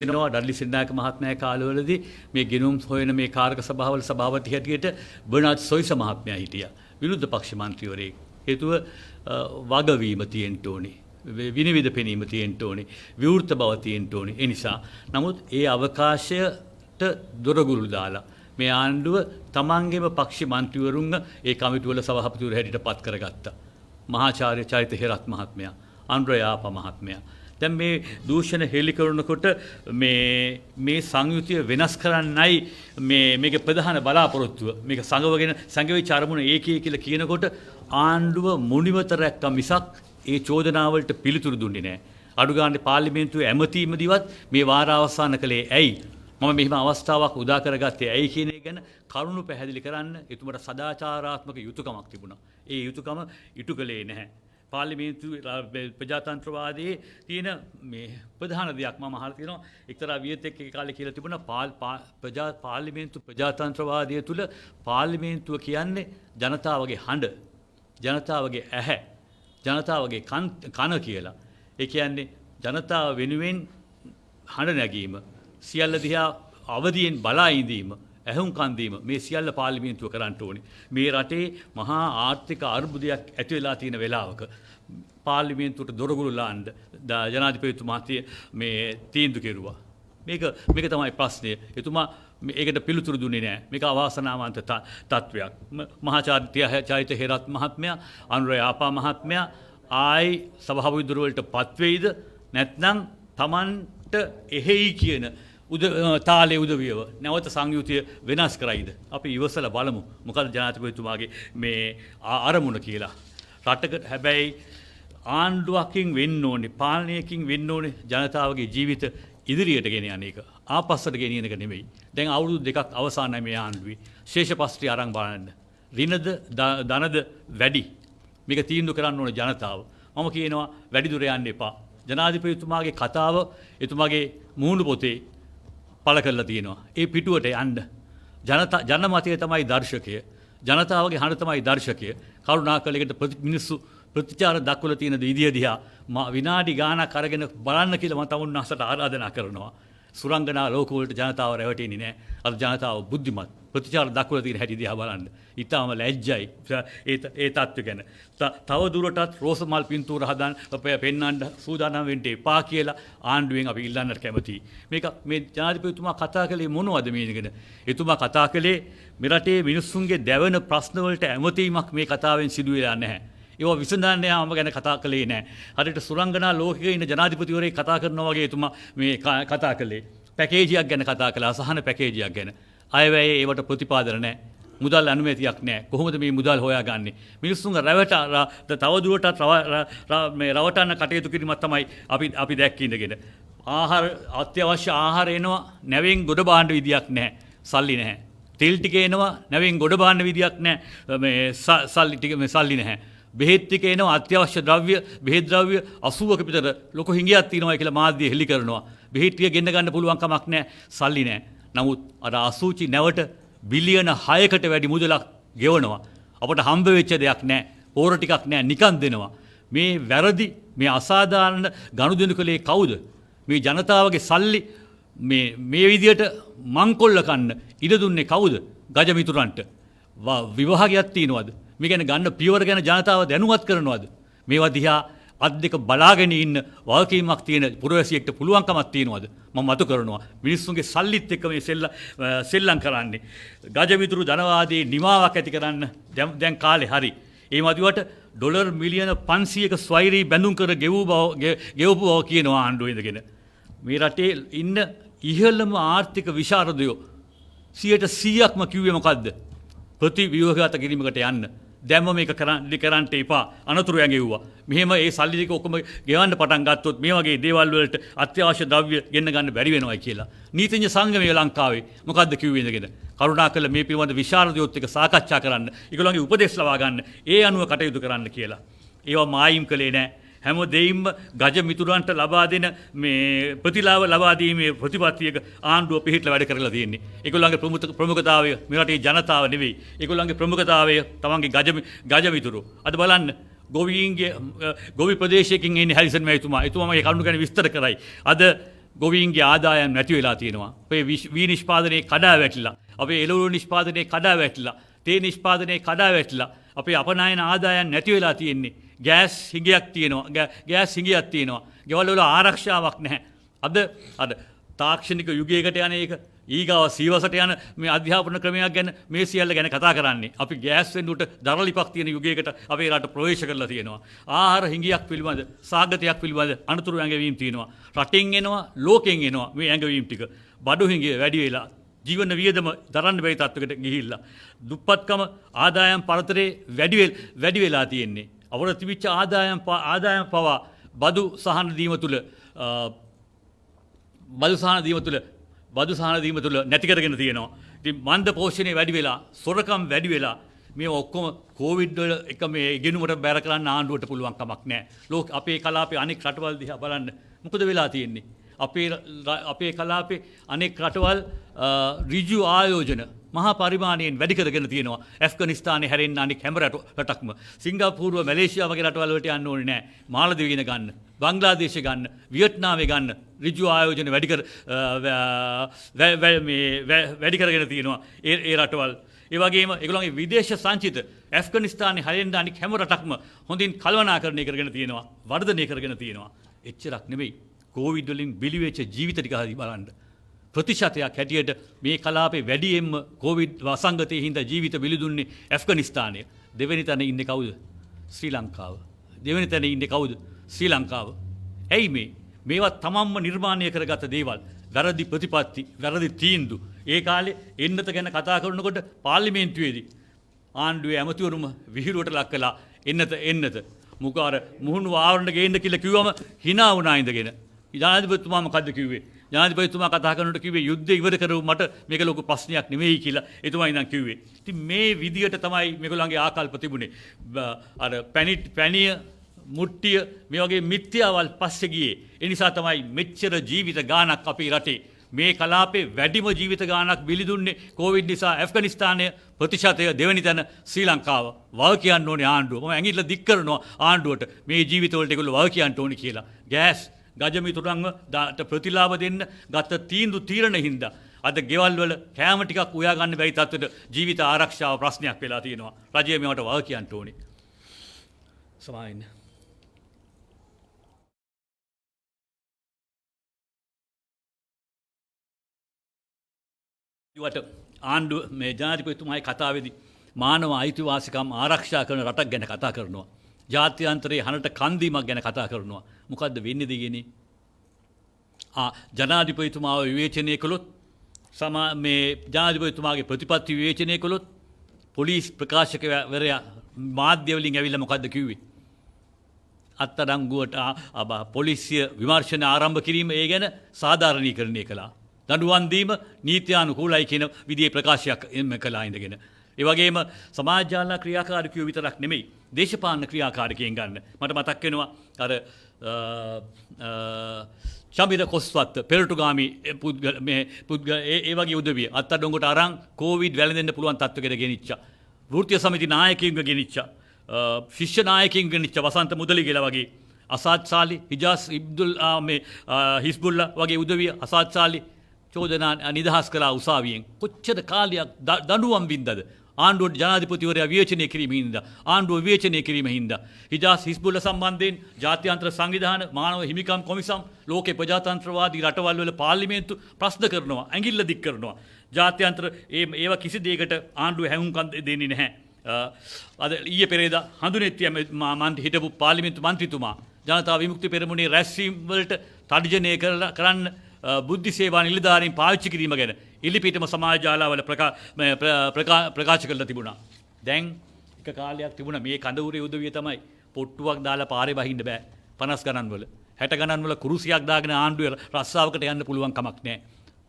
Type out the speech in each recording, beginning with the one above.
Dudley සින්නායක මහත්මයා කාලවලදී මේ ගෙනුම් හොයන මේ කාරක සභාවල සභාපති හැටියට බර්නාඩ් සොයිස මහත්මයා හිටියා. විරුද්ධ පක්ෂ මන්ත්‍රීවරයෙක්. හේතුව වගවීම තියෙන්න ඕනේ. විනිවිද පෙනීම තියෙන්න ඕනේ. විවෘත බව තියෙන්න ඕනේ. ඒ නිසා නමුත් ඒ අවකාශයට දොරගුළු දාලා මේ ආණ්ඩුව තමන්ගේම පක්ෂ මන්ත්‍රීවරුන්ව ඒ කමිටුවල සභාපතිවරු හැටියට පත් කරගත්තා. මහාචාර්ය චෛත්‍ය හේරත් මහත්මයා, අනුරයාප මහත්මයා. දැන් මේ දූෂණ හෙළි කරනකොට මේ සංයුතිය වෙනස් කරන්නයි මේකේ ප්‍රධාන බලාපොරොත්තුව. මේක සංගවගෙන සංගවිච්ච අරමුණ ඒකී කියලා කියනකොට ආණ්ඩුව මුනිවත රැක්ක මිසක් ඒ චෝදනාවලට පිළිතුරු දුන්නේ නැහැ. අඩු ගානේ පාර්ලිමේන්තුවේ ඇමතීමදිවත් මේ වාර අවසන් කළේ ඇයි? මම මෙහිම අවස්ථාවක් උදා කරගත්තේ ඇයි කියන එක ගැන කරුණු පැහැදිලි කරන්න එතුමට සදාචාරාත්මක යුතුයකමක් තිබුණා. ඒ යුතුයකම ඉටු කළේ නැහැ. පාර්ලිමේන්තු ප්‍රජාතන්ත්‍රවාදයේ තියෙන මේ ප්‍රධාන දෙයක් මම අහලා තියෙනවා එක්තරා වියතෙක් ඒ කාලේ කියලා තිබුණා පාර්ලිමේන්තු ප්‍රජාතන්ත්‍රවාදය තුල පාර්ලිමේන්තුව කියන්නේ ජනතාවගේ හඬ, ජනතාවගේ ඇහැ, ජනතාවගේ කන කියලා. ඒ කියන්නේ ජනතාව වෙනුවෙන් හඬ නැගීම, සියල්ල දිහා අවදියෙන් බලා ඉඳීම, ඇහුම්කන් දීම මේ සියල්ල පාර්ලිමේන්තුව කරන්න ඕනේ. මේ රටේ මහා ආර්ථික අර්බුදයක් ඇති වෙලා තියෙන වෙලාවක පාර්ලිමේන්තුවට දොරගුළු ලාන්න ජනාධිපතිතුමා මේ තීන්දුව කෙරුවා. මේක තමයි ප්‍රශ්නය. එතුමා ඒකට පිළිතුරු දුන්නේ නැහැ. මේක අවාසනාවන්ත තත්වයක්. මහාචාර්ය චෛත්‍ය හේරත් මහත්මයා, අනුරයාපා මහත්මයා ආයි සභාපති දුර වලට පත් වෙයිද නැත්නම් Tamanට එහෙයි කියන තාලේ උදවියව නැවත සංයුතිය වෙනස් කරයිද? අපි ඉවසලා බලමු. මොකද ජනාධිපතිතුමාගේ මේ අරමුණ කියලා. රටකට හැබැයි ආණ්ඩුවකින් වෙන්න ඕනේ, පාලනයකින් වෙන්න ඕනේ ජනතාවගේ ජීවිත ඉදිරියට ගෙන යන එක. ආපස්සට ගෙනියන එක නෙමෙයි. දැන් අවුරුදු දෙකක් අවසానයි මේ ආණ්ඩුවේ. ශේෂපස්ත්‍රය අරන් බලන්න. රිනද ධනද වැඩි. මේක තීන්දුව කරන්න ඕනේ ජනතාව. මම කියනවා වැඩි දුර යන්න එපා. ජනාධිපතිතුමාගේ කතාව එතුමාගේ මූණු පොතේ පළ කරලා තියෙනවා. ඒ පිටුවට යන්න. ජනමතය තමයි දර්ශකය. ජනතාවගේ හඬ තමයි දර්ශකය. කරුණාකරලා මිනිස්සු ප්‍රතිචාර දක්වලා තියෙන විදිය දිහා විනාඩි ගාණක් අරගෙන බලන්න කියලා මම තමුන්නාසට ආරාධනා කරනවා. සුරංගනා ලෝක වලට ජනතාව රැවටෙන්නේ නැහැ. අද ජනතාව බුද්ධිමත්. ප්‍රතිචාර දක්වලා තියෙන හැටි දිහා බලන්න. ඊටම ලැජ්ජයි ඒ තත්ත්ව ගැන. තව දුරටත් රෝස මල් පින්තූර හදන්න පෙන්වන්න සූදානම් වෙන්න එපා කියලා ආණ්ඩුවෙන් අපි ඉල්ලන්නට කැමතියි. මේක මේ ජනාධිපතිතුමා කතා කළේ මොනවද මේකද? එතුමා කතා කළේ මේ රටේ මිනිස්සුන්ගේ දැවෙන ප්‍රශ්න වලට ඇමතීමක් මේ කතාවෙන් සිදු වෙලා නැහැ. ඒවා විසඳන්න යාම ගැන කතා කළේ නැහැ. හරියට සුරංගනා ලෝකයේ ඉන්න ජනාධිපතිවරයෙක් කතා කරනවා වගේ එතුමා මේ කතා කළේ. පැකේජයක් ගැන කතා කළා, අසහන පැකේජයක් ගැන. අයවැයේ ඒවට ප්‍රතිපාදන නැහැ. මුදල් අනුමැතියක් නැහැ. කොහොමද මේ මුදල් හොයාගන්නේ? මිනිස්සුන්ව තව දුරටත් මේ රවටන්න කටයුතු කිරීමක් තමයි අපි දැක්ක ඉඳගෙන. අත්‍යවශ්‍ය ආහාර එනවා, නැවෙන් ගොඩ බාන්න විදියක් නැහැ. සල්ලි නැහැ. තෙල් ටික එනවා, නැවෙන් ගොඩ බාන්න විදියක් නැහැ. මේ සල්ලි නැහැ. බෙහෙත් ටික එනවා, අත්‍යවශ්‍ය ද්‍රව්‍ය, බෙහෙත් ද්‍රව්‍ය 80ක විතර ලොකු හිඟයක් තියෙනවා කියලා මාධ්‍ය හෙළි කරනවා. බෙහෙත් ටික ගෙන්න ගන්න පුළුවන් කමක් නැහැ. සල්ලි නැහැ. නමුත් අර අසූචි නැවට බිලියන 6කට වැඩි මුදලක් ගෙවනවා. අපට හම්බ වෙච්ච දෙයක් නැහැ. පෝර ටිකක් නැහැ, නිකන් දෙනවා. මේ වැරදි, මේ අසාධාරණ ගනුදෙනු කලේ කවුද? මේ ජනතාවගේ සල්ලි මේ විදියට මංකොල්ල කන්න ඉඩ දුන්නේ කවුද? ගජමිතුරන්ට. විවාහයක් තියනවද? මේ ගැන ගන්න පියවර ගැන ජනතාව දැනුවත් කරනවද? මේවා දිහා අත් දෙක බලාගෙන ඉන්න වගකීමක් තියෙන පුරවැසියෙක්ට පුළුවන්කමක් තියෙනවද? මම මතු කරනවා. මිනිස්සුන්ගේ සල්ලිත් එක්ක මේ සෙල්ලම් කරන්නේ. ගජමිතුරු ධනවාදී නිමාවක් ඇති කරන්න දැන් කාලේ හරි. ඒ මදිවට ඩොලර් මිලියන 500ක ස්වෛරී බැඳුම් කර ගෙවපු බව කියනවා ආණ්ඩුව ඉඳගෙන. මේ රටේ ඉන්න ඉහළම ආර්ථික විශාරදයෝ 100%ක්ම කිව්වේ මොකද්ද? ප්‍රතිව්‍යුහගත කිරීමකට යන්න. දැම්ම මේක කරන්න එපා. අනතුරු ඇඟෙව්වා. මෙහෙම ඒ සල්ලි ටික ඔක්කොම ගෙවන්න පටන් ගත්තොත් මේ වගේ දේවල් වලට අත්‍යවශ්‍ය ද්‍රව්‍ය ගෙන්න ගන්න බැරි වෙනවයි කියලා. නීතිඥ සංගමයේ ලංකාවේ මොකද්ද කිව්වේ ඉඳගෙන? කරුණාකරලා මේ පිළිබඳ විශාරදයොත් එක්ක සාකච්ඡා කරන්න. ඒගොල්ලන්ගේ උපදෙස් ලබා ගන්න. ඒ අනුව කටයුතු කරන්න කියලා. ඒවා මායිම් කළේ නැහැ. හැම දෙයින්ම ගජ මිතුරන්ට ලබා දෙන මේ ප්‍රතිලාභ ලබා දීමේ ප්‍රතිපත්තියක ආණ්ඩුව පිළිහිట్లా වැඩ කරලා තියෙන්නේ. ඒගොල්ලන්ගේ ප්‍රමුඛතාවය මේ රටේ ජනතාව නෙවෙයි. ඒගොල්ලන්ගේ ප්‍රමුඛතාවය තමන්ගේ ගජ මිතුරු. අද බලන්න ගොවීන්ගේ ගොවි ප්‍රදේශයකින් එන්නේ හැරිසන් මැතිතුමා. එතුමා මේ කරුණු ගැන විස්තර කරයි. අද ගොවීන්ගේ ආදායම් නැති වෙලා තියෙනවා. අපේ වී නිෂ්පාදනයේ කඩා වැටිලා. අපේ එළවලු නිෂ්පාදනයේ කඩා වැටිලා. තේ නිෂ්පාදනයේ කඩා වැටිලා. අපේ අපනයන ආදායම් නැති වෙලා තියෙන්නේ. ගෑස් හිඟයක් තියෙනවා. ගෑස් හිඟයක් තියෙනවා. ගෙවල් වල ආරක්ෂාවක් නැහැ. අද තාක්ෂණික යුගයකට යන එක ඊගාව සීවසට යන මේ අධ්‍යාපන ක්‍රමයක් ගැන මේ සියල්ල ගැන කතා කරන්නේ. අපි ගෑස් වෙනුවට දරලිපක් තියෙන යුගයකට අපේ රට ප්‍රවේශ කරලා තියෙනවා. ආහාර හිඟයක් පිළිබඳ, සාගතයක් පිළිබඳ අනතුරු ඇඟවීම් තියෙනවා. රටින් එනවා, ලෝකෙන් එනවා මේ ඇඟවීම් ටික. බඩු හිඟය වැඩි වෙලා, ජීවන වියදම දරන්න බැරි තත්ත්වයකට ගිහිල්ලා, දුප්පත්කම ආදායම් පරතරේ වැඩි වෙලා තියෙන්නේ. අවුරුදු තිබිච්ච ආදායම් පවා බදු සහන දීම තුළ බදු සහන දීම තුළ නැති කරගෙන තියෙනවා. ඉතින් මන්ද පෝෂණය වැඩි වෙලා, සොරකම් වැඩි වෙලා මේ ඔක්කොම කොවිඩ් වල එක මේ ගෙනුමට බැර කරන්න ආණ්ඩුවට පුළුවන් කමක් නැහැ. අපේ කලාපේ අනෙක් රටවල් දිහා බලන්න. මොකද වෙලා තියෙන්නේ? අපේ කලාපේ අනෙක් රටවල් ඍජු ආයෝජන මහා පරිමාණයෙන් වැඩි කරගෙන තියෙනවා. ඇෆ්ගනිස්තානයේ හැරෙන්න අනෙක් හැම රටක්ම. සිංගප්පූරුව, මැලේසියාව වගේ රටවල් වලට යන්න ඕනේ නැහැ. මාලදිව ගන්න, බංග්ලාදේශ ගන්න, වියට්නාමේ ගන්න ඍජු ආයෝජන වැඩි කරගෙන තියෙනවා ඒ රටවල්. ඒ වගේම ඒගොල්ලන්ගේ විදේශ සංචිත ඇෆ්ගනිස්තානයේ හැරෙන්න අනෙක් හැම රටක්ම හොඳින් කළමනාකරණය කරගෙන තියෙනවා, වර්ධනය කරගෙන තියෙනවා. එච්චරක් නෙවෙයි. කොවිඩ් වලින් බිලිවෙච්ච ජීවිත ටික හරි බලන්න. ප්‍රතිශතයක් හැටියට මේ කලාපේ වැඩියෙන්ම කොවිඩ් වසංගතයේ හින්දා ජීවිත බිලි ඇෆ්ගනිස්තානය. දෙවෙනි තැන ඉන්නේ කවුද? ශ්‍රී ලංකාව. දෙවෙනි තැන ඉන්නේ කවුද? ශ්‍රී ලංකාව. ඇයි මේවා තමන්ම නිර්මාණය කරගත දේවල්. වැරදි ප්‍රතිපත්ති, වැරදි තීන්දුව. ඒ කාලේ එන්නත ගැන කතා කරනකොට පාර්ලිමේන්තුවේදී ආණ්ඩුවේ ඇමතිවරුම විහිළුවට ලක් කළා එන්නත. මුකාර මුහුණු ආවරණ ගේන්න කියලා කිව්වම hina වුණා ඉඳගෙන. ජනාධිපතිතුමා මොකද්ද කිව්වේ? ජනාධිපතිතුමා කතා කරනකොට කිව්වේ යුද්ධය ඉවර කරව මට මේක ලොකු ප්‍රශ්නයක් නෙවෙයි කියලා. එතුමා ඉඳන් කිව්වේ. ඉතින් මේ විදියට තමයි මේගොල්ලන්ගේ ආකල්ප තිබුණේ. අර පැණිය මුට්ටිය මේ වගේ මිත්‍යාවල් පස්සේ ගියේ. ඒ නිසා තමයි මෙච්චර ජීවිත ගාණක් අපේ රටේ මේ කලාපේ වැඩිම ජීවිත ගාණක් බිලි දුන්නේ කොවිඩ් නිසා. ඇෆ්ගනිස්තානය ප්‍රතිශතය දෙවෙනි තැන, ශ්‍රී ලංකාව. වග කියන්න ඕනේ ආණ්ඩුව. මම ඇඟිල්ල දික් කරනවා ආණ්ඩුවට මේ ජීවිතවලට ඒගොල්ලෝ වග කියන්න ඕනේ කියලා. ගෑස් ගජමිතුරන්ව ප්‍රතිලාභ දෙන්න ගත තීරණ හින්දා අද ගෙවල් වල කෑම ටිකක් උයා ගන්න බැරි තත්ත්වෙට ජීවිත ආරක්ෂාව ප්‍රශ්නයක් වෙලා තියෙනවා. රජය මේවට වග කියන්න ඕනේ. සමායින්න. ආණ්ඩුව මේ ජනාධිපතිතුමාගේ කතාවේදී මානව අයිතිවාසිකම් ආරක්ෂා කරන රටක් ගැන කතා කරනවා. ජාත්‍යන්තරයේ හනට කන්දීමක් ගැන කතා කරනවා. මොකද්ද වෙන්නේ දෙන්නේ? ජනාධිපතිතුමාව විවේචනය කළොත් මේ ජනාධිපතිතුමාගේ ප්‍රතිපත්ති විවේචනය කළොත් පොලිස් ප්‍රකාශකවරයා මාධ්‍ය වලින් ඇවිල්ලා මොකද්ද කිව්වේ? අත්අඩංගුවට පොලිසිය විමර්ශන ආරම්භ කිරීම ඒ ගැන සාධාරණීකරණය කළා. දඬුවම් දීම නීත්‍යානුකූලයි කියන විදිහේ ප්‍රකාශයක් එන්න කළා ඉඳගෙන. ඒ වගේම සමාජාල ක්‍රියාකාරකයෝ විතරක් නෙමෙයි දේශපාලන ක්‍රියාකාරකයන් ගන්න. මට මතක් වෙනවා අර චමිර කොස්වත්ත පෙරටුගාමි ඒ වගේ උදවිය අත්අඩංගුවට අරන් කොවිඩ් වැළඳෙන්න පුළුවන් තත්ත්වයකට ගෙනිච්චා. වෘත්තීය සමිති නායකයින්ව ගෙනිච්චා. ශිෂ්‍ය නායකයින් ගෙනිච්චා. වසන්ත මුදලි කියලා වගේ. අසාද් සාලි, හිජාස් හිස්බුල්ලා වගේ උදවිය අසාද් සාලි චෝදනා නිදහස් කළා උසාවියෙන්. කොච්චර කාලයක් දඬුවම් වින්දද? ආණ්ඩුවට ජනාධිපතිවරයා විවේචනය කිරීම හින්දා, ආණ්ඩුව විවේචනය කිරීම හින්දා. හිජාස් හිස්බුල්ලා සම්බන්ධයෙන් ජාත්‍යන්තර සංවිධාන, මානව හිමිකම් කොමිසම්, ලෝකේ ප්‍රජාතන්ත්‍රවාදී රටවල් වල පාර්ලිමේන්තු ප්‍රශ්න කරනවා, ඇඟිල්ල දික් කරනවා. ජාත්‍යන්තර ඒවා කිසි දෙයකට ආණ්ඩුව හැවුම්කම් දෙන්නේ නැහැ. අද ඊයේ පෙරේදා හඳුනෙත්තිය හිටපු පාර්ලිමේන්තු මන්ත්‍රීතුමා ජනතා විමුක්ති පෙරමුණේ රැස්වීම් වලට තර්ජනය කරන්න බුද්ධි සේවා නිලධාරීන් පාවිච්චි කිරීම ගැන ඉලිපිටම සමාජ ජාලාවල ප්‍රකාශ කරලා තිබුණා. දැන් එක කාලයක් තිබුණා මේ කඳවුරේ උදවිය තමයි පොට්ටුවක් දාලා පාරේ බහින්න බෑ 50 ගණන් වල 60 ගණන් වල කුරුසියක් දාගෙන ආණ්ඩුවේ රස්සාවකට යන්න පුළුවන් කමක් නැහැ.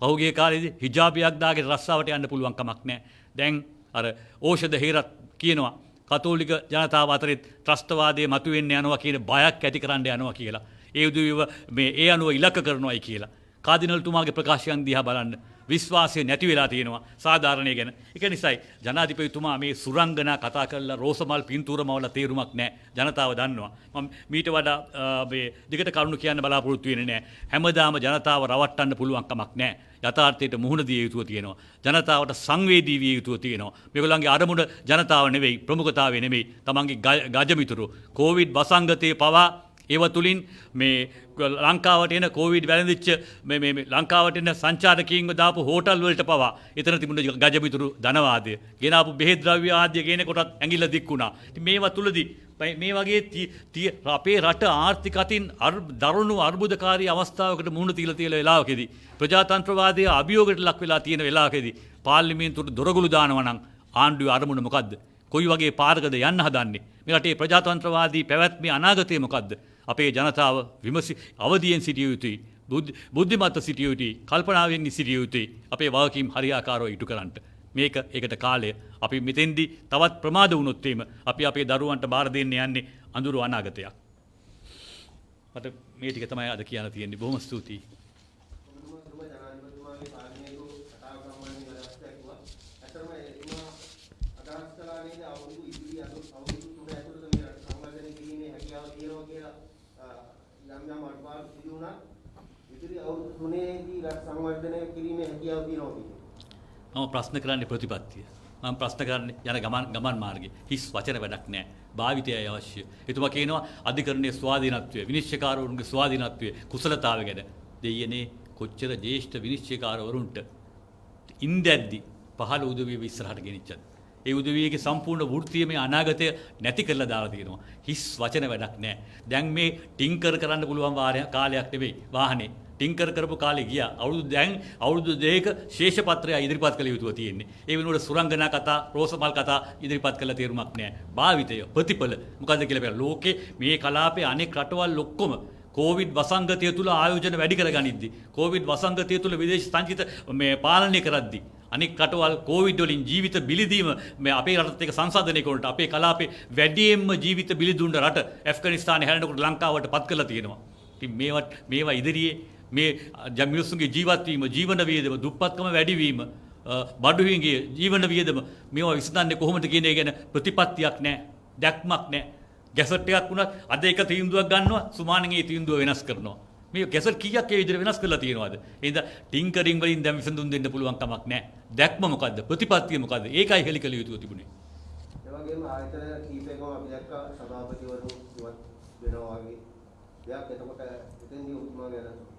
පහුගිය කාලේදී හිජාබියක් දාගෙන රස්සාවට යන්න පුළුවන් කමක් නැහැ. දැන් අර ඖෂධ හේරත් කියනවා කතෝලික ජනතාව අතරේ ත්‍රස්තවාදයේ මතුවෙන්න යනවා කියන බයක් ඇති කරන්න යනවා කියලා. ඒ උදවියව මේ ඒ අනුව ඉලක්ක කරනවායි කියලා. කාදිනල්තුමාගේ ප්‍රකාශයන් දිහා බලන්න. විශ්වාසය නැති වෙලා තියෙනවා සාධාරණය ගැන. ඒක නිසායි ජනාධිපතිතුමා මේ සුරංගනා කතා කරලා රෝසමල් පින්තූරමවල තේරුමක් නැහැ. ජනතාව දන්නවා. මම මීට වඩා මේ දිගට කරුණු කියන්න බලාපොරොත්තු වෙන්නේ නැහැ. හැමදාම ජනතාව රවට්ටන්න පුළුවන් කමක් නැහැ. යථාර්ථයට මුහුණ දිය යුතුව තියෙනවා. ජනතාවට සංවේදී විය යුතුව තියෙනවා. මේගොල්ලන්ගේ අරමුණ ජනතාව නෙවෙයි, ප්‍රමුඛතාවය නෙවෙයි. තමන්ගේ ගජමිතුරු කොවිඩ් වසංගතයේ පවා ඒව තුලින් මේ ලංකාවට එන කොවිඩ් වැළඳිච්ච මේ ලංකාවට එන සංචාරකීන්ව දාපු හෝටල් වලට පවා එතන තිබුණ ගජමිතුරු ධනවාදය ගෙනාපු බෙහෙත් ද්‍රව්‍ය ආදිය ගේන කොටත් ඇඟිල්ල දික් වුණා. ඉතින් මේවා තුලදී මේ වගේ අපේ රට ආර්ථික අතින් දරුණු අර්බුදකාරී අවස්ථාවකට මුහුණ දීලා තියෙන වෙලාවකදී ප්‍රජාතන්ත්‍රවාදයේ අභියෝගයට ලක් වෙලා තියෙන වෙලාවකදී පාර්ලිමේන්තුවට දොරගුළු දානවා නම් ආණ්ඩුවේ අරමුණ මොකද්ද? කොයි වගේ පාරකද යන්න හදන්නේ? මේ රටේ ප්‍රජාතන්ත්‍රවාදී පැවැත්මේ අනාගතය මොකද්ද? අපේ ජනතාව අවදියෙන් සිටිය යුතුයි. බුද්ධිමත්ව සිටිය යුතුයි. කල්පනාවෙන් සිටිය යුතුයි. අපේ වගකීම් හරියාකාරව ඉටු කරන්නට. ඒකට කාලය අපි මෙතෙන්දී තවත් ප්‍රමාද වුණොත් අපි අපේ දරුවන්ට බාර දෙන්න යන්නේ අඳුරු අනාගතයක්. මට මේ ටික තමයි අද කියන්න තියෙන්නේ. බොහොම ස්තුතියි. මම ප්‍රශ්න කරන්නේ ප්‍රතිපත්තිය. මම ප්‍රශ්න කරන්නේ යන ගමන් මාර්ගයේ. හිස් වචන වැඩක් නැහැ. භාවිතයයි අවශ්‍ය. එතුමා කියනවා අධිකරණයේ ස්වාධීනත්වය, විනිශ්චයකාරවරුන්ගේ ස්වාධීනත්වය, කුසලතාවය ගැන. දෙයියනේ කොච්චර ජ්‍යෙෂ්ඨ විනිශ්චයකාරවරුන්ට ඉන්දැද්දි පහළ උදවිය ඉස්සරහට ගෙනිච්චද? ඒ උදවියගේ සම්පූර්ණ වෘත්තීයමය අනාගතය නැති කරලා දාලා තියෙනවා. හිස් වචන වැඩක් නැහැ. දැන් මේ ටින්කර් කරන්න පුළුවන් කාලයක් නෙවෙයි වාහනේ. ටින්කර් කරපු කාලේ ගියා. අවුරුදු දෙකක ශේෂපත්‍රය ඉදිරිපත් කළ යුතුව තියෙන්නේ. ඒ වෙනුවට සුරංගනා කතා, රෝසමල් කතා ඉදිරිපත් කළ තේරුමක් නැහැ. භාවිතය, ප්‍රතිඵල මොකද්ද කියලා බලන්න. ලෝකේ මේ කලාපයේ අනෙක් රටවල් ඔක්කොම කොවිඩ් වසංගතය තුල ආයෝජන වැඩි කරගනිද්දි, කොවිඩ් වසංගතය තුල විදේශ සංචිත මේ පාලනය කරද්දි අනෙක් රටවල් කොවිඩ් වලින් ජීවිත බිලිදීම මේ අපේ රටත් එක්ක සංසන්දනය කරනකොට අපේ කලාපේ වැඩියෙන්ම ජීවිත බිලිදුන්න රට ඇෆ්ගනිස්තානය හැරෙනකොට ලංකාවට පත් කරලා තියෙනවා. ඉතින් මේවා ඉදිරියේ මේ මිනිස්සුන්ගේ ජීවත් වීම, ජීවන වියදම, දුප්පත්කම වැඩිවීම, බඩුහිඟේ ජීවන වියදම මේවා විසඳන්නේ කොහොමද කියන එක ගැන ප්‍රතිපත්තියක් නැහැ, දැක්මක් නැහැ. ගැසට් එකක් වුණත් අද එක තීන්දුවක් ගන්නවා, සුමානෙන් ඒ තීන්දුව වෙනස් කරනවා. මේ ගැසට් කීයක් ඒ විදිහට වෙනස් කරලා තියෙනවද? එහෙනම් ටින්කරින් වලින් දැන් විසඳුම් දෙන්න පුළුවන් කමක් නැහැ. දැක්ම මොකද්ද? ප්‍රතිපත්තිය මොකද්ද? ඒකයි හෙලිකල යුතුව තිබුණේ. ඒ වගේම ආයතන කීපයකම අපි දැක්කා සභාපතිවරු ඉවත් වෙනවා වගේ. දෙයක් එතකොට එතෙන්දී උතුමා ගැන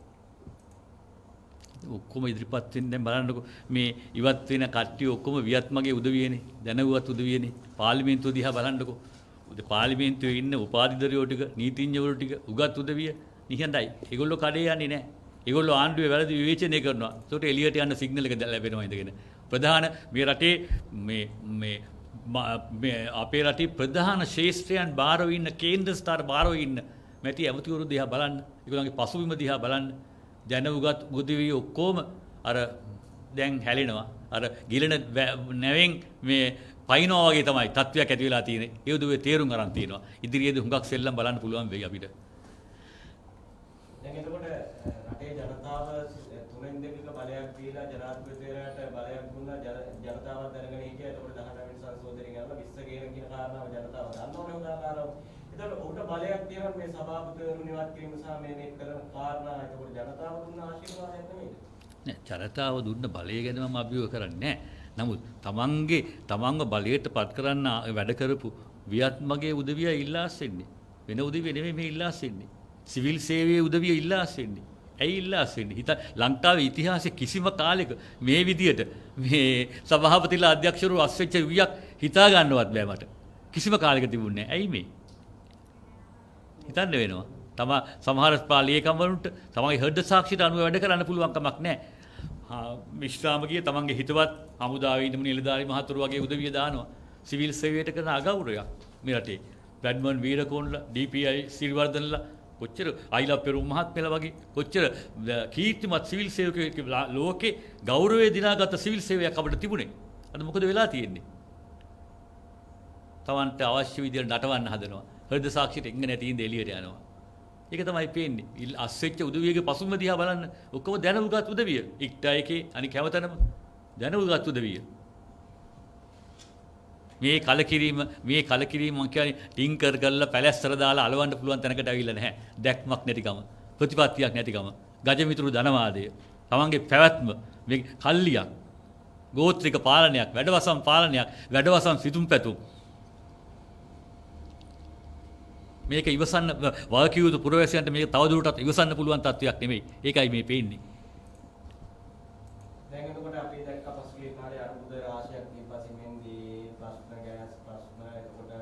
ඔක්කොම ඉදිරිපත් වෙන දැන් බලන්නකො මේ ඉවත් වෙන කට්ටිය ඔක්කොම වියත්මගේ උදවියනේ, දැනුවත් උදවියනේ. පාර්ලිමේන්තුව දිහා බලන්නකො. පාර්ලිමේන්තුවේ ඉන්න උපාධිධරයෝ ටික, නීතිඥවරු ටික, උගත් උදවිය නිහඬයි. ඒගොල්ලෝ කඩේ යන්නේ නැහැ. ඒගොල්ලෝ ආණ්ඩුවේ වැරදි විවේචනය කරනවා. ඒකට එළියට යන්න සිග්නල් එක ලැබෙනවා ඉඳගෙන. ප්‍රධාන මේ රටේ මේ අපේ රටේ ප්‍රධාන ශේෂ්ත්‍රයන් බාරව ඉන්න, කේන්ද්‍ර ස්ථාන බාරව ඉන්න මැති ඇමතිවරු දිහා බලන්න. ඒගොල්ලන්ගේ පසුබිම දිහා බලන්න. දැනුගත් උදවිය ඔක්කොම අර දැන් හැලෙනවා. අර ගිලෙන නැවෙන් මේ පයින්නවා වගේ තමයි තත්වයක් ඇති වෙලා තියෙන්නේ. ඒ උදවිය තේරුම් ගන්න තියෙනවා. ඉදිරියේදී හුඟක් සෙල්ලම් බලන්න පුළුවන් වෙයි අපිට. දැන් එතකොට රටේ ජනතාව තුනෙන් දෙකක බලයක් දීලා ජනාධිපතිවරයාට බලයක් දුන්නා. ජනතාව දැනගෙන හිටියා. එතකොට 19 වෙනි සංශෝධනය කරලා 20 ගේන කියන කාරණාව ජනතාව දන්නවනේ උදාහරණයක්. එතකොට ඔහුට බලයක් තියෙනවා මේ සභාපතිවරු නිවත් කිරීම සහ මේ කරන කාරණා. එතකොට ජනතාව දුන්න ආශිර්වාදයක් නෙමෙයිද? නෑ, ජනතාව දුන්න බලය ගැන මම අභියෝග කරන්නේ නෑ. නමුත් තමන්ව බලයට පත් කරන්න වැඩ කරපු වියත්මගේ උදවිය ඉල්ලා අස්සෙන්නේ. වෙන උදවිය නෙමෙයි මේ ඉල්ලා අස්සෙන්නේ. සිවිල් සේවයේ උදවිය ඉල්ලා අස්සෙන්නේ. ඇයි ඉල්ලා අස්සෙන්නේ? ලංකාවේ ඉතිහාසයේ කිසිම කාලෙක මේ විදියට මේ සභාපතිලා අධ්‍යක්ෂවරු අස්වෙච්ච වියක් හිතා ගන්නවත් බෑ මට. කිසිම කාලෙක තිබුණේ නෑ. ඇයි මේ? හිතන්න වෙනවා. සමහර පාලියකම් වලට තමන්ගේ හෘද සාක්ෂියට අනුව වැඩ කරන්න පුළුවන් කමක් නැහැ. විශ්‍රාමකීය තමන්ගේ හිතවත් හමුදාවේ ඉන්න නිලධාරි මහතුරු වගේ උදවිය දානවා. සිවිල් සේවයට කරන අගෞරවයක් මේ රටේ. බ්‍රැඩ්මන් වීරකෝන්ලා, DPI සිරිවර්ධනලා කොච්චර අයිලා පෙරුම් මහත්මයලා වගේ කොච්චර කීර්තිමත් සිවිල් සේවකයෙක් ලෝකේ ගෞරවය දිනාගත් සිවිල් සේවයක් අපිට තිබුණේ. අද මොකද වෙලා තියෙන්නේ? තවන්ට අවශ්‍ය විදිහට නටවන්න හදනවා. හෘද සාක්ෂියට එංග නැති ඉඳ එළියට යනවා. ඒක තමයි පේන්නේ. අස්වෙච්ච උදවියගේ පසුම දිහා බලන්න. ඔක්කොම දැනුගත් උදවිය. ඉක්ටා එකේ අනික හැමතැනම දැනුගත් උදවිය. මේ කලකිරීම මම කියන්නේ ටින්කර් කරලා පැලැස්තර දාලා අලවන්න පුළුවන් තැනකට ඇවිල්ලා නැහැ. දැක්මක් නැතිකම, ප්‍රතිපත්තියක් නැතිකම, ගජමිතුරු ධනවාදය, තමන්ගේ පැවැත්ම මේ කල්ලියක්, ගෝත්‍රික පාලනයක්, වැඩවසම් පාලනයක්, වැඩවසම් සිතුම් පැතුම්. මේක ඉවසන්න වාකිය යුතු පුරවැසියන්ට මේක තවදුරටත් ඉවසන්න පුළුවන් තත්ත්වයක් නෙමෙයි. ඒකයි මේ පේන්නේ. දැන් එතකොට අපි දැක්ක පසුගිය කාලේ අරුබුද රාශියක් දීපසින්ෙන්දී ප්‍රශ්න ගෑස් ප්‍රශ්න එතකොට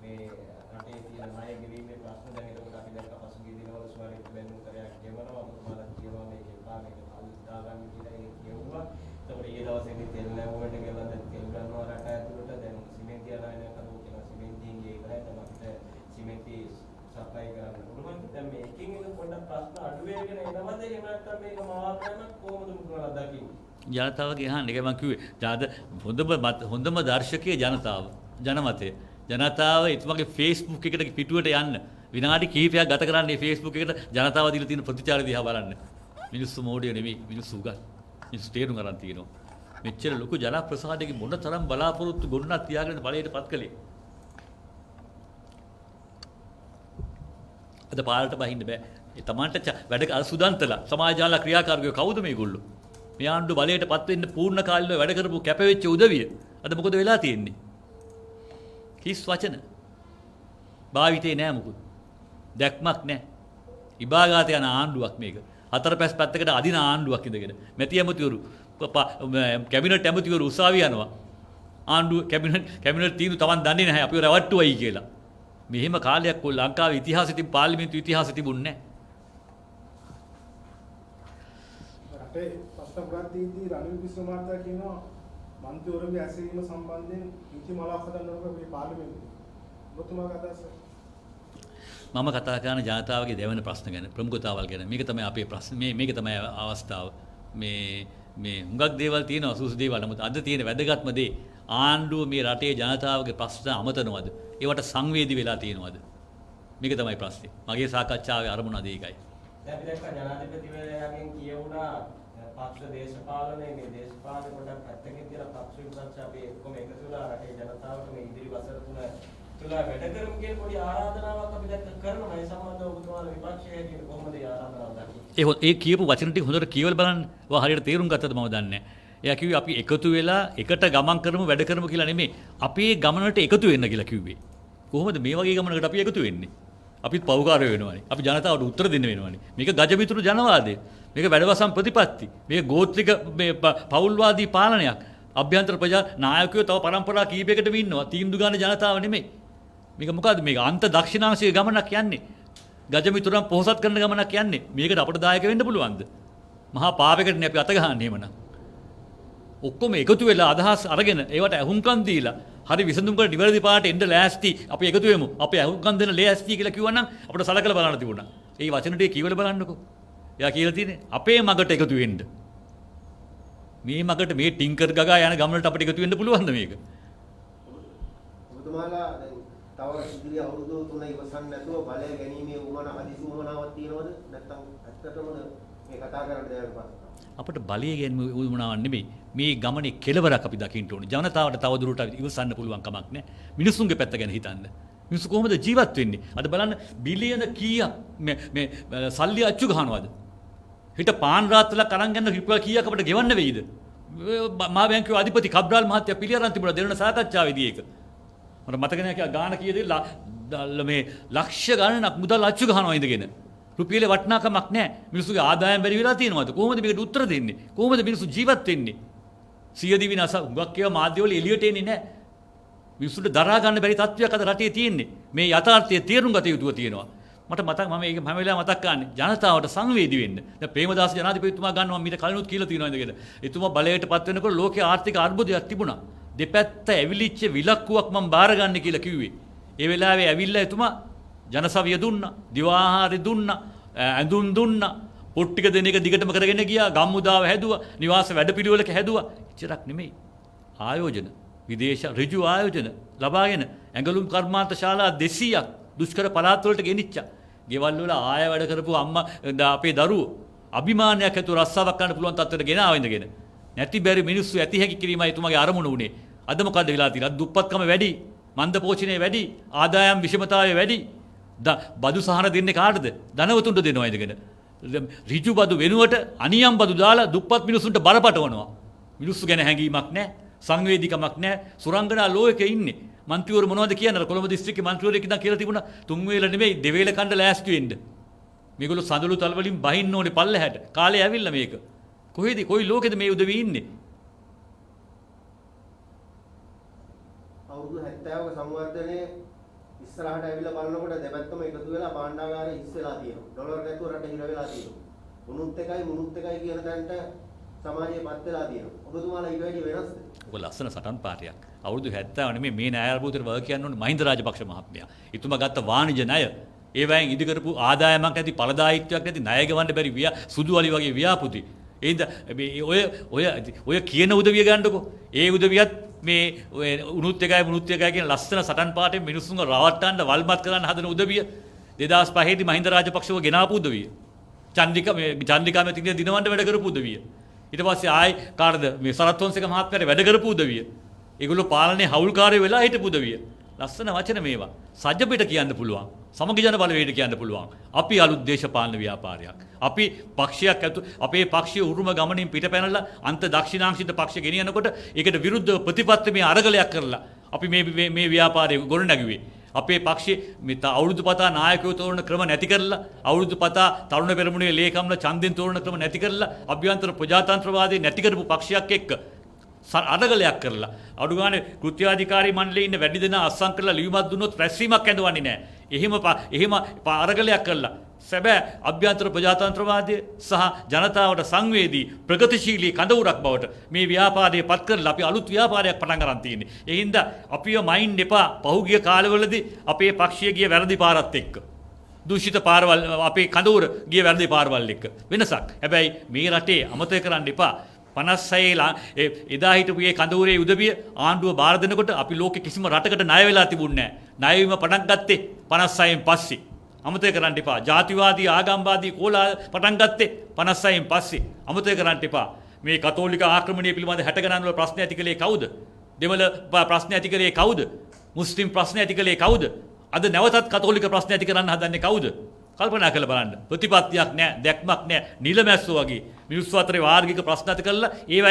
මේ රටේ තියෙන ණය ගෙවීමේ ප්‍රශ්න දැන් එතකොට අපි දැක්ක පසුගිය දිනවල ස්වරිත බැලුම්තරයක් ගෙවනවා ඔබතුමාලා කියනවා මේක එපා මේක කල් දාගන්න කියලා ඒක කියුවා. එතකොට ඊයේ දවසේදී තෙල් නැවුවට ගෙවලා දැන් තෙල් ගන්නවා රට ඇතුළට දැන් සිමෙන්ති අනායනය කරුවෝ කියන සිමෙන්තියෙන් ඉවරයි දැන් අපිට සිමෙන්ති සප්ලයි කරන්න පුළුවන්. දැන් මේකෙන් එන පොඩ්ඩක් ප්‍රශ්න අඩු වෙගෙන එනවද එහෙම නැත්නම් මේක මවාපෑමක් කොහොමද මුකුණලා දකින්නේ? ජනතාවගේ අහන්නේ ඒක මම කිව්වේ. හොඳම දර්ශකයේ ජනතාව. ජනමතය. ජනතාව එතුමාගේ Facebook එකට පිටුවට යන්න. විනාඩි කිහිපයක් ගත කරන්නේ Facebook එකට ජනතාව දීලා තියෙන ප්‍රතිචාර දිහා බලන්න. මිනිස්සු මෝඩය නෙමෙයි. මිනිස්සු උගත්. මිනිස්සු තේරුම් ගන්න තියෙනවා. මෙච්චර ලොකු ජන ප්‍රසාදයේ මොන තරම් බලාපොරොත්තු ගොන්නක් තියාගෙන බලයට පත් කළේ. අද පාරට බහින්න බෑ. ඒ තමන්ට වැඩ සුදන්තලා සමාජාල ක්‍රියාකාරකයෝ කවුද මේගොල්ලෝ? මේ ආණ්ඩුව බලයට පත් වෙන්න පූර්ණ කාලීනව වැඩ කරපු කැපවෙච්ච උදවිය. අද මොකද වෙලා තියෙන්නේ? කිස් වචන. භාවිතේ නෑ මොකුත්. දැක්මක් නෑ. ඉබාගාත යන ආණ්ඩුවක් මේක. හතර පැස් පැත්තකට අදින ආණ්ඩුවක් ඉඳගෙන. මැති ඇමතිවරු කැබිනට් ඇමතිවරු උසාවිය යනවා. ආණ්ඩුව කැබිනට් තීන්දුව Taman දන්නේ නැහැ අපිව රවට්ටුවයි කියලා. මෙහෙම කාලයක් ලංකාවේ ඉතිහාසෙ තිබු පාර්ලිමේන්තු ඉතිහාසෙ තිබුණේ නැහැ. රටේ ප්‍රශ්න පුරද්දීදී රනිල් වික්‍රමසිංහ කියනවා මන්ත්‍රීවරුන්ගේ ඇසීම සම්බන්ධයෙන් නීති මාලාවක් හදන්න ඕන මේ පාර්ලිමේන්තුවේ. ඔබතුමාගේ අදහස? මම කතා කරන ජනතාවගේ දෙවන ප්‍රශ්න ගැන ප්‍රමුඛතාවල් ගැන. මේක තමයි අපේ ප්‍රශ්න. මේක තමයි අවස්ථාව. මේ හුඟක් දේවල් තියෙනවා සුසු දේවල්. නමුත් අද තියෙන වැදගත්ම දේ ආණ්ඩුව මේ රටේ ජනතාවගේ ප්‍රශ්න අමතනවද? ඒවට සංවේදී වෙලා තියෙනවද? මේක තමයි ප්‍රශ්නේ. මගේ සාකච්ඡාවේ අරමුණ අද ඒකයි. දැන් අපි දැක්කා ජනාධිපතිවරයාගෙන් කියවුණා පක්ෂ දේශපාලනයේ මේ දේශපාලන පොඩක් පැත්තකින් තියලා පක්ෂ විපක්ෂ අපි ඔක්කොම එකතු වෙලා රටේ ජනතාවට මේ ඉදිරි වසර තුන වැඩ කරමු කියන පොඩි ආරාධනාවක් අපි දැක්ක කරනවා. ඒ සම්බන්ධව ඔබතුමාලා විපක්ෂයේ හැටියට කොහොමද ඒ ආරාධනාව දකින්නේ? ඒ කියපු වචන ටික හොඳට කියවලා බලන්න. ඔයා හරියට තේරුම් ගත්තද මම දන්නේ නැහැ. එයා කිව්වේ අපි එකතු වෙලා එකට ගමන් කරමු වැඩ කරමු කියලා නෙමෙයි. අපි ඒ ගමනට එකතු වෙන්න කියලා කිව්වේ. කොහොමද මේ වගේ ගමනකට අපි එකතු වෙන්නේ? අපිත් පෞකාරය වෙනවානේ. අපි ජනතාවට උත්තර දෙන්න වෙනවානේ. මේක ගජමිතුරු ජනවාදය. මේක වැඩවසම් ප්‍රතිපත්ති. මේක ගෝත්‍රික මේ පෞල්වාදී පාලනයක්. අභ්‍යන්තර ප්‍රජා නායකයෝ තව පරම්පරා කීපයකටම ඉන්නවා. තීන්දුව ගන්න ජනතාව නෙමෙයි. මේක මොකද්ද? මේක අන්ත දක්ෂිණාංශයේ ගමනක් යන්නේ. ගජමිතුරන් පොහොසත් කරන ගමනක් යන්නේ. මේකට අපට දායක වෙන්න පුළුවන්ද? මහා පාපයකටනේ අපි අත ගහන්නේ එහෙමනම්. ඔක්කොම එකතු වෙලා අදහස් අරගෙන ඒවට ඇහුම්කන් දීලා හරි විසඳුම්කට නිවැරදි පාට එන්න ලෑස්ති අපි එකතු වෙමු. අපි ඇහුම්කන් දෙන්න ලෑස්ති කියලා කිව්වනම් අපිට සලකලා බලන්න තිබුණා. ඒ වචන ටික කියවලා බලන්නකෝ. එයා කියලා තියෙන්නේ අපේ මගට එකතු වෙන්න. මේ මගට මේ ටින්කර් ගගා යන ගමනට අපිට එකතු වෙන්න පුළුවන්ද මේක? ඔබතුමාලා දැන් තව ඉදිරි අවුරුදු 3 ඉවසන් නැතුව බලය ගැනීමේ උවමන හදිසි උවමනාවක් තියෙනවද? නැත්නම් ඇත්තටම මේ කතා කරන්න දෙයක් පාස්සා අපට බලය ගැනීම උවමනාවක් නෙමෙයි. මේ ගමනේ කෙලවරක් අපි දකින්න ඕනේ. ජනතාවට තවදුරටත් ඉවසන්න පුළුවන් කමක් නැහැ. මිනිසුන්ගේ පැත්ත ගැන හිතන්න. මිනිස්සු කොහොමද ජීවත් වෙන්නේ? අද බලන්න බිලියන කීයක් මේ සල්ලි අච්චු ගහනවද? හිට පාන් රාත්‍රලක් අරන් ගන්න රුපියල් කීයක් අපිට ගෙවන්න වෙයිද? මහා බැංකුවේ අධිපති කබ්‍රාල් මහත්තයා පිළිඅරන් තිබුණා දෙරණ සාකච්ඡාවේදී ඒක. මට මතක නැහැ ගාන කීයද මේ ලක්ෂ ගණනක් මුදල් අච්චු ගහනවා ඉඳගෙන. රුපියලේ වටිනාකමක් නැහැ. මිනිස්සුගේ ආදායම් බැරි වෙලා තියෙනවද? කොහොමද මේකට උත්තර දෙන්නේ? කොහොමද මිනිස්සු ජීවත් වෙන්නේ? සියදි විනාශ හුඟක් ඒවා මාධ්‍යවල එළියට එන්නේ නැහැ. මිනිස්සුන්ට දරා ගන්න බැරි තත්ත්වයක් අද රටේ තියෙන්නේ. මේ යථාර්ථය තේරුම් ගත යුතුව තියෙනවා. මට මතක මම ඒක හැම වෙලාවෙම මතක් කරන්නේ ජනතාවට සංවේදී වෙන්න. දැන් ප්‍රේමදාස ජනාධිපතිතුමා ගන්නවා මීට කලිනුත් කියලා තියෙනවා ඉඳගෙන. එතුමා බලයට පත් වෙනකොට ලෝකයේ ආර්ථික අර්බුදයක් තිබුණා. දෙපැත්ත ඇවිලිච්ච විලක්කුවක් මම බාර ගන්න කියලා කිව්වේ. ඒ වෙලාවේ ඇවිල්ලා එතුමා ජනසවිය දුන්නා, දිවාහාරි දුන්නා, ඇඳුම් දුන්නා, පොට්ටික දෙන එක දිගටම කරගෙන ගියා, ගම්මුදාව හැදුවා, නිවාස වැඩපිළිවෙලක හැදුවා. එච්චරක් නෙමෙයි. ආයෝජන, විදේශ ඍජු ආයෝජන ලබාගෙන ඇඟලුම් කර්මාන්ත ශාලා 200ක් දුෂ්කර පළාත් වලට ගෙනිච්චා. ගෙවල් වල ආය වැඩ කරපු අම්මා අපේ දරුවෝ අභිමානයක් ඇතුව රස්සාවක් කරන්න පුළුවන් තත්ත්වයට ගෙන ආවෙන්දගෙන. නැති බැරි මිනිස්සු ඇති හැකි කිරීමයි එතුමාගේ අරමුණ උනේ. අද මොකද්ද වෙලා තියෙන්නේ? දුප්පත්කම වැඩි, මන්ද පෝෂණය වැඩි, ආදායම් විෂමතාවය වැඩි. බදු සහන දෙන්නේ කාටද? ධනවතුන්ට දෙනවා ඉඳගෙන. ඍජු බදු වෙනුවට අනියම් බදු දාලා දුප්පත් මිනිසුන්ට බරපතවනවා. මිනිස්සු ගැන හැඟීමක් නැහැ, සංවේදීකමක් නැහැ. සුරංගනා ලෝකෙක ඉන්නේ. මන්ත්‍රීවරු මොනවද කියන්නේ? කොළඹ දිස්ත්‍රික්කේ මන්ත්‍රීවරයෙක් ඉඳන් කියලා තිබුණා තුන් වේල නෙමෙයි දෙවේල කන්න ලෑස්ති වෙන්න. මේගොල්ලෝ සඳලු තල් වලින් බහින්න ඕනේ පල්ලෙහාට. කාලේ ඇවිල්ලා මේක. කොහෙද කොයි ලෝකෙද මේ උදවි ඉන්නේ? අවුරුදු 70ක සංවර්ධනයේ ඉස්සරහට ඇවිල්ලා බලනකොට දෙපැත්තම එකතු වෙලා භාණ්ඩාගාරය හිස් වෙලා තියෙනවා. ඩොලර් නැතුව රට හිර වෙලා තියෙනවා. මුනුත් එකයි කියන තැනට සමාජයේ පත් වෙලා තියෙනවා. ඔබතුමාලා ඊට වැඩි වෙනස්ද? ඔක ලස්සන සටන් පාටයක්. අවුරුදු 70 නෙමෙයි මේ ණය අර්බුදයට වග කියන්න ඕනේ මහින්ද රාජපක්ෂ මහත්මයා. ඊතුමා ගත්ත වාණිජ ණය ඒවයින් ඉදි කරපු ආදායමක් නැති පළදායිත්වයක් නැති ණය ගවන්න බැරි සුදු වලි වගේ ව්‍යාපෘති. එහෙනම් ඔය කියන උදවිය ගන්නකො. ඒ උදවියත් මේ උනුත් එකයි කියන ලස්සන සටන් පාටෙන් මිනිස්සුන්ව රවට්ටන්න වල්මත් කරන්න හදන උදවිය 2005 දී මහින්ද රාජපක්ෂව ගෙනාපු උදවිය. චන්ද්‍රිකා මෙතිණිය දිනවන්න වැඩ කරපු උදවිය. ඊට පස්සේ ආයි කාටද මේ සරත් වංශික මහත්මයාට වැඩ කරපු උදවිය. ඒගොල්ලෝ පාලනේ හවුල්කාරයෝ වෙලා හිටපු උදවිය. ලස්සන වචන මේවා. සජ්ජපිට කියන්න පුළුවන්. සමගි ජන බලවේගයට කියන්න පුළුවන්. අපි අලුත් දේශපාලන ව්‍යාපාරයක්. අපි පක්ෂයක් අපේ පක්ෂයේ උරුම ගමනින් පිටපැනලා අන්ත දක්ෂිණාංශිත පක්ෂ ගෙනියනකොට ඒකට විරුද්ධව ප්‍රතිපත්ති මේ අරගලයක් කරලා අපි මේ ව්‍යාපාරය ගොඩනැගුවේ. අපේ පක්ෂයේ මේ අවුරුදු පතා නායකයෝ තෝරන ක්‍රම නැති කරලා අවුරුදු පතා තරුණ පෙරමුණේ ලේකම්ල ඡන්දෙන් තෝරන ක්‍රම නැති කරලා අභ්‍යන්තර ප්‍රජාතන්ත්‍රවාදී නැති කරපු පක්ෂයක් එක්ක අරගලයක් කරලා අඩු ගානේ කෘත්‍යාධිකාරී මණ්ඩලයේ ඉන්න වැඩි දෙනා අස්සම් කරලා ලියුමක් දුන්නොත් රැස්වීමක් ඇඳවන්නේ නැහැ. එහෙම අරගලයක් කරලා සැබෑ අභ්‍යන්තර ප්‍රජාතන්ත්‍රවාදය සහ ජනතාවට සංවේදී ප්‍රගතිශීලී කඳවුරක් බවට මේ ව්‍යාපාරය පත් කරලා අපි අලුත් ව්‍යාපාරයක් පටන් ගන්න තියෙන්නේ. ඒ හින්දා අපිව මයින් එපා පහුගිය කාලවලදී අපේ පක්ෂයේ ගිය වැරදි පාරත් එක්ක. දූෂිත පාරවල් අපේ කඳවුර ගිය වැරදි පාරවල් එක්ක වෙනසක්. හැබැයි මේ රටේ අමතක කරන්න එපා. 56 එදා හිටපු මේ කඳවුරේ උදවිය ආණ්ඩුව බාර දෙනකොට අපි ලෝකේ කිසිම රටකට ණය වෙලා තිබුණේ නැහැ. ණය වීම පටන් ගත්තේ 56න් පස්සේ. අමතක කරන්න එපා. ජාතිවාදී ආගම්වාදී කෝලා පටන් ගත්තේ 56න් පස්සේ. අමතක කරන්න එපා. මේ කතෝලික ආක්‍රමණය පිළිබඳ 60 ගණන් වල ප්‍රශ්න ඇති කළේ කවුද? දෙමළ ප්‍රශ්න ඇති කළේ කවුද? මුස්ලිම් ප්‍රශ්න ඇති කළේ කවුද? අද නැවතත් කතෝලික ප්‍රශ්න ඇති කරන්න හදන්නේ කවුද? කල්පනා කරලා බලන්න. ප්‍රතිපත්තියක් නැහැ, දැක්මක් නැහැ. නිලමැස්සෝ වගේ මිනිස්සු අතරේ වාර්ගික ප්‍රශ්න ඇති කළා.